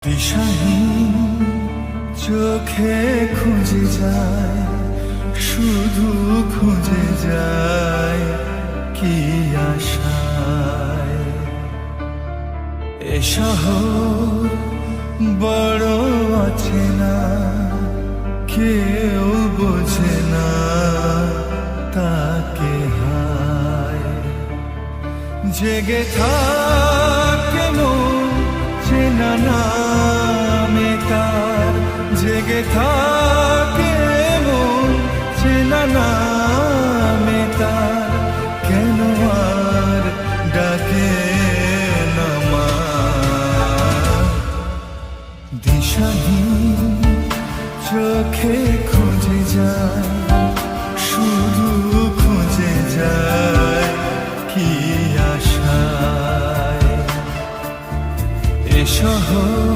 দিশাহীন চোখে খুঁজে যায়, শুধু খুঁজে যায় কি আশায়। এ শহর বড় অচেনা, কেউ বোঝে না তাকে হায়। জেগে থাকে মন চেনা নামে তার, জেগে থাকে মন চেনা নামে তার, কেন আর ডাকে না মা। দিশাহীন চোখে খুঁজে যায়, শুধু খুঁজে যায় কি আশায়। এ শহর